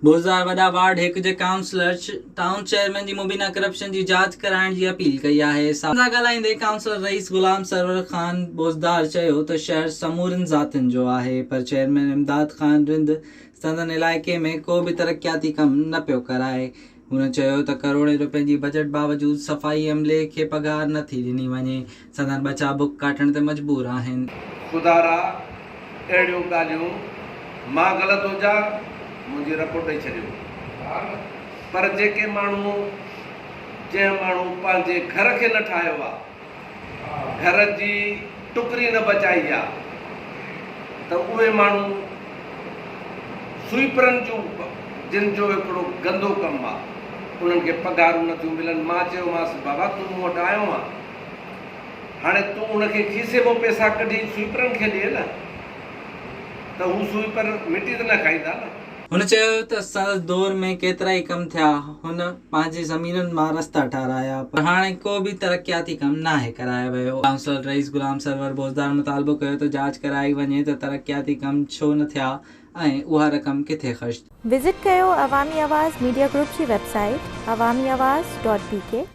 बोज़दार वॾा वार्ड 1 जे counsellor town chairman जी Mubina corruption जी जांच कराइण जी अपील कई आहे। सां ॻाल्हाईंदे काउंसलर रईस गुलाम सरवर ख़ान बोज़दार चयो त शहर समूरनि ज़ातियुनि जो आहे, पर चेयरमैन इमदाद ख़ान रिंद संदन इलाइक़े में को बि तरक़ियाती कमु न पियो कराए। हुन चयो त करोड़े रुपयनि जी बजट बावजूदि सफ़ाई अमले खे पघार नथी ॾिनी वञे। संदन बचा बुक काटण ते मजबूर आहिनि। खुदारा अहिड़ियूं ॻाल्हियूं मां ग़लति हुजां मुंहिंजी रिपोर्ट ॾेई छॾियो, पर जेके माण्हू जंहिं माण्हू पंहिंजे घर खे न ठाहियो आहे, घर जी टुकरी न बचाई आहे, त उहे माण्हू स्वीपरनि जूं जिन जो हिकिड़ो गंदो कमु आहे, उन्हनि खे पघारूं नथियूं मिलनि। मां चयोमांसि बाबा तूं मूं वटि आयो आहे, हाणे तूं उनखे खीसे मां पैसा कढी स्वीपरनि खे ॾिए न, त हू स्वीपर मिटी त न खाईंदा न। हुन चयो त संदसि दौर में केतिरा ई कम थिया, हुन पंहिंजी ज़मीनुनि मां रस्ता ठाराया, पर हाणे को बि तरक़ियाती कमु नाहे करायो वियो। काउंसलर रईस गुलाम सरवर बोज़दार मुतालबो कयो त जांच कराई वञे त तरक़ियाती कम छो न थिया ऐं उहा रक़म किथे ख़र्च। विज़िट कयो अवामी आवाज़ मीडिया ग्रुप जी वेबसाइट awamiawaz.pk